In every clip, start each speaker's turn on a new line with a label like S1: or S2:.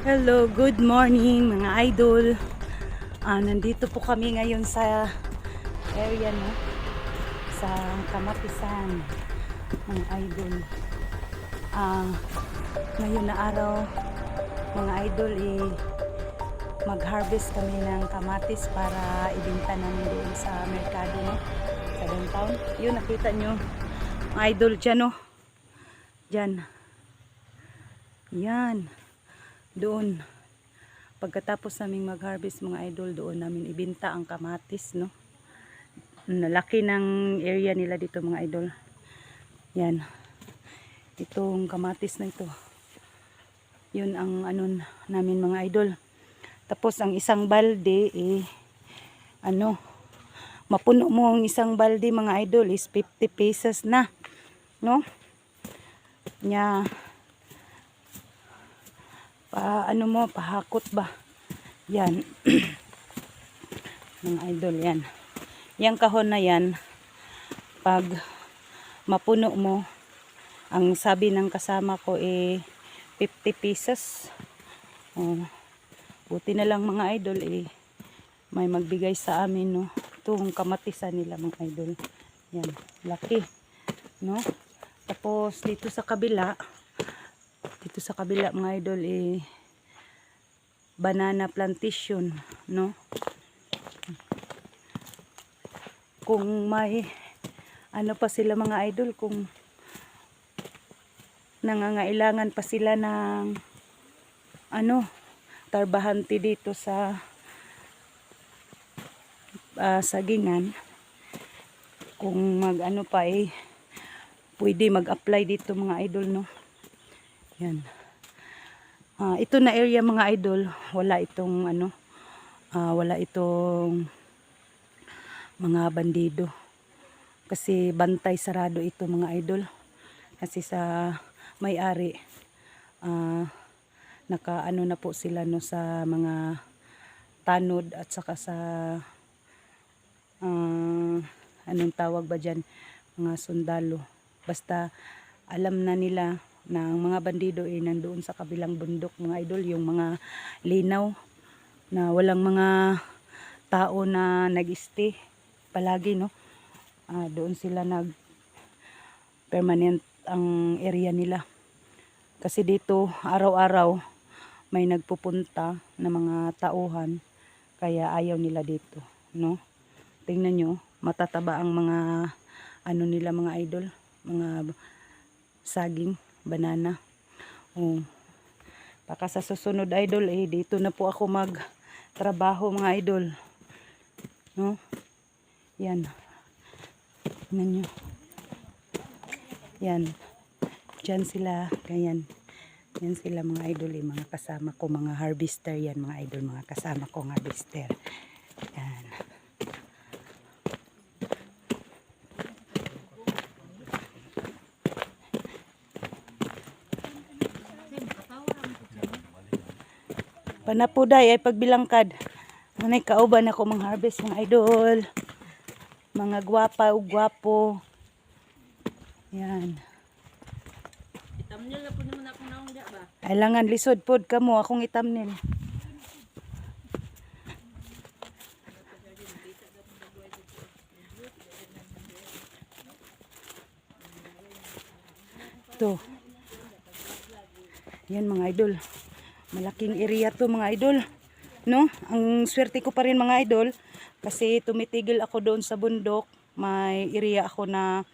S1: Hello, good morning mga idol. Nandito po kami ngayon sa area no, sa Kamatisan mga idol. Ngayon na araw mga idol mag-harvest kami ng kamatis para ibenta namin doon sa merkado no, sa downtown. Yun nakita nyo mga idol dyan no. Dyan. Yan. Doon. Pagkatapos naming mag-harvest mga idol, doon namin ibenta ang kamatis, no? Nalaki ng area nila dito mga idol. Yan. Itong kamatis na ito. Yun ang ano namin mga idol. Tapos ang isang balde mapuno mo ang isang balde mga idol is 50 pesos na, no? Nya pahakot ba? Yan. Mga idol yan. Yang kahon na yan, pag mapuno mo, ang sabi ng kasama ko 50 pesos. Buti na lang mga idol may magbigay sa amin no. Itong kamatisan nila mga idol. Yan, laki. No? Tapos dito sa kabila mga idol banana plantation, no? Kung may pa sila mga idol, kung nangangailangan pa sila ng tarbahante dito sa sagingan, kung pwede mag-apply dito mga idol, no? Yan. Ito na area mga idol, wala itong mga bandido. Kasi bantay sarado ito mga idol. Kasi sa may-ari nakaano na po sila no sa mga tanod at saka sa anong tawag ba diyan, mga sundalo. Basta alam na nila na ang mga bandido nandoon sa kabilang bundok mga idol, yung mga linaw na walang mga tao na nag-stay palagi, no? Doon sila permanent ang area nila. Kasi dito araw-araw may nagpupunta na mga tauhan, kaya ayaw nila dito, no? Tingnan nyo, matataba ang mga nila mga idol, mga saging, banana. Baka sa susunod idol dito na po ako magtrabaho mga idol, no? Yan. Tingnan nyo. Yan. Diyan sila, ganyan. Yan sila mga idol, mga kasama ko, mga harvester yan mga idol, mga kasama ko harvester. Yan. Panapuday ay pagbilangkad. Manay kauban ako mga harvest mga idol. Mga gwapa o gwapo. Yan.
S2: Itamnil na po naman ako naong da ba?
S1: Kailangan lisod pod kamo akong itamnil. Ito. Yan mga idol. Malaking area to mga idol, no? Ang swerte ko pa rin mga idol kasi tumitigil ako doon sa bundok. May area ako na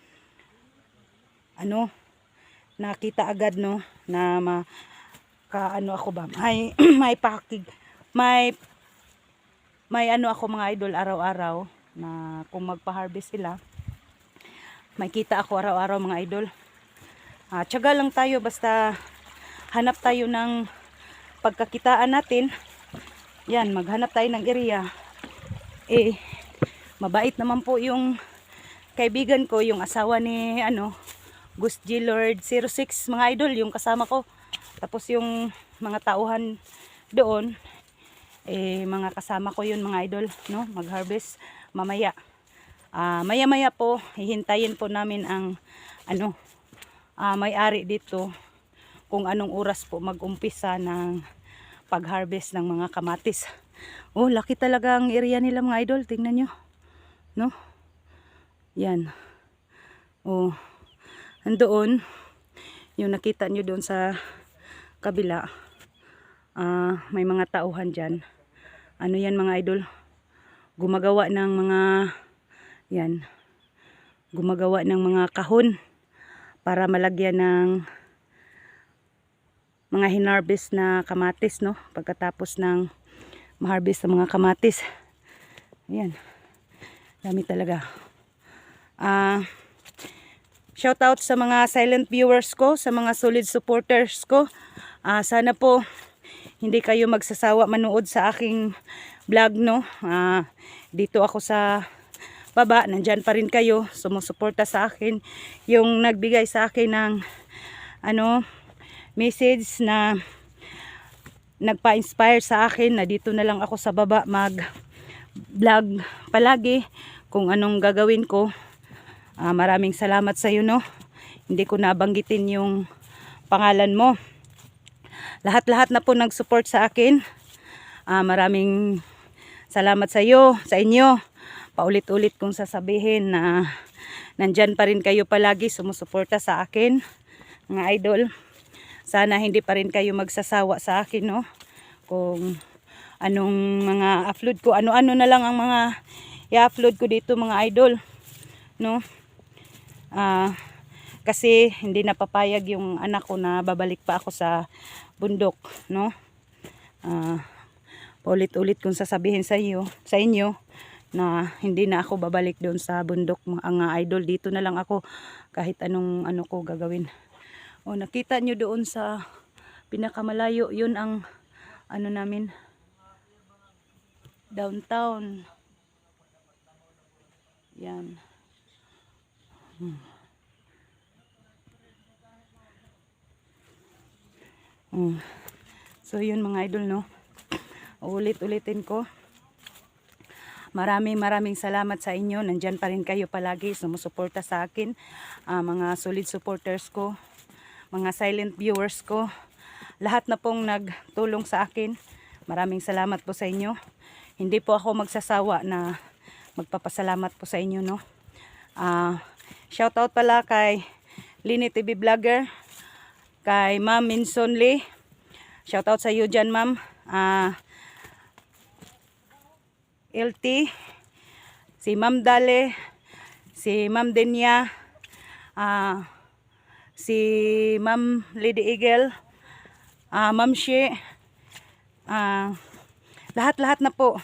S1: nakita agad, no, na ako ba, may pakig, may ako mga idol araw-araw na kung magpa-harvest sila, may kita ako araw-araw mga idol. Tiyaga lang tayo, basta hanap tayo ng pagkakitaan natin. Yan, maghanap tayo ng area. Mabait naman po yung kaibigan ko, yung asawa ni Gus G. Lord 06 mga idol, yung kasama ko. Tapos yung mga tauhan doon mga kasama ko yun mga idol, no? Mag-harvest mamaya. Maya-maya po hihintayin po namin ang may-ari dito kung anong oras po mag-umpisa ng pag-harvest ng mga kamatis. Oh, laki talaga ang area nila mga idol. Tingnan nyo. No? Yan. Oh, andoon. Yung nakita nyo doon sa kabila. May mga tauhan dyan. Ano yan mga idol? Gumagawa ng mga, yan. Gumagawa ng mga kahon para malagyan ng mga hinarvest na kamatis, no? Pagkatapos ng maharvest ng mga kamatis. Ayan. Dami talaga. Shout out sa mga silent viewers ko, sa mga solid supporters ko. Sana po hindi kayo magsasawa manood sa aking vlog, no? Dito ako sa baba, nandyan pa rin kayo, sumusuporta sa akin. Yung nagbigay sa akin ng message na nagpa-inspire sa akin na dito na lang ako sa baba mag-vlog palagi kung anong gagawin ko. Maraming salamat sa iyo, no? Hindi ko nabanggitin yung pangalan mo. Lahat-lahat na po nag-support sa akin. Maraming salamat sa iyo, sa inyo. Paulit-ulit kong sasabihin na nandyan pa rin kayo palagi sumusuporta sa akin, mga idol. Sana hindi pa rin kayo magsasawa sa akin, no? Kung anong mga upload ko, ano-ano na lang ang mga i-upload ko dito, mga idol, no? Kasi hindi napapayag yung anak ko na babalik pa ako sa bundok, no? Paulit-ulit kong sasabihin sa inyo na hindi na ako babalik doon sa bundok, mga idol. Dito na lang ako kahit anong ko gagawin. O, nakita nyo doon sa pinakamalayo, yun ang namin, downtown. Yan. So yun mga idol, no? Ulit-ulitin ko. Maraming salamat sa inyo. Nandyan pa rin kayo palagi sumusuporta sa akin. Mga solid supporters ko, mga silent viewers ko, lahat na pong nagtulong sa akin. Maraming salamat po sa inyo. Hindi po ako magsasawa na magpapasalamat po sa inyo, no? Shout out pala kay Lini TV Vlogger, kay Ma'am Minson Lee. Shout out sa iyo dyan, ma'am. LT, si Ma'am Dale, si Ma'am Denya, si Ma'am Lady Eagle, Ma'am Shi, lahat-lahat na po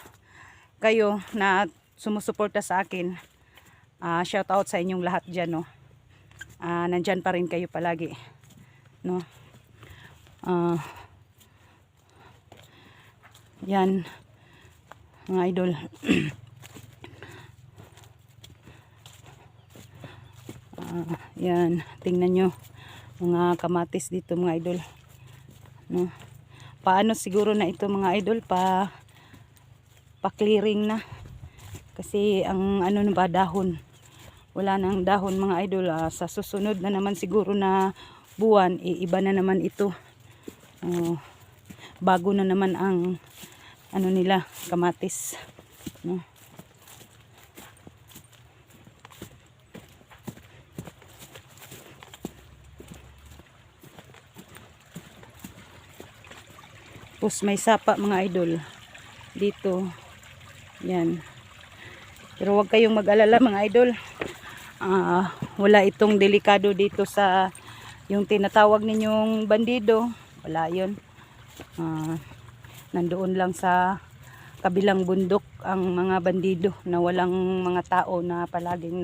S1: kayo na sumusuporta sa akin. Shout out sa inyong lahat dyan, no? Nandyan pa rin kayo palagi, no? Yan, mga idol. Yan, tingnan nyo mga kamatis dito, mga idol, no? Paano siguro na ito, mga idol, pa-clearing na kasi ang na ba, dahon, wala nang dahon, mga idol. Sa susunod na naman siguro na buwan, iba na naman ito. Bago na naman ang nila, kamatis, no? Tapos may sapa, mga idol, dito. Yan. Pero huwag kayong mag-alala, mga idol. Wala itong delikado dito sa yung tinatawag ninyong bandido. Wala yun. Nandoon lang sa kabilang bundok ang mga bandido na walang mga tao na palaging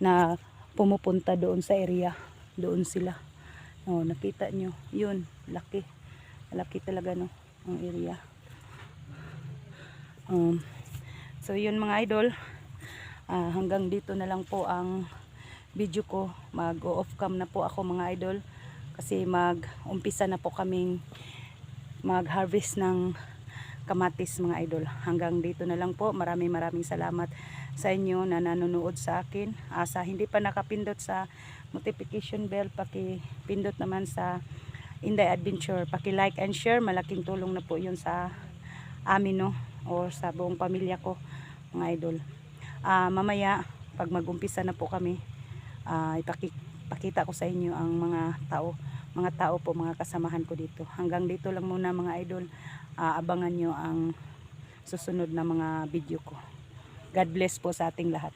S1: na pumupunta doon sa area. Doon sila. Nakita nyo. Yun, laki. Laki talaga, no, ang area. So yun, mga idol. Hanggang dito na lang po ang video ko. Mag-off cam na po ako, mga idol. Kasi mag-umpisa na po kaming mag-harvest ng kamatis, mga idol. Hanggang dito na lang po. Maraming salamat sa inyo na nanonood sa akin. Sa hindi pa nakapindot sa notification bell, pakipindot naman sa Inday Adventure. Paki-like and share, malaking tulong na po 'yun sa amin, no, or sa buong pamilya ko, mga idol. Mamaya pag mag-umpisa na po kami, ipakita ko sa inyo ang mga tao po, mga kasamahan ko dito. Hanggang dito lang muna, mga idol. Abangan nyo ang susunod na mga video ko. God bless po sa ating lahat.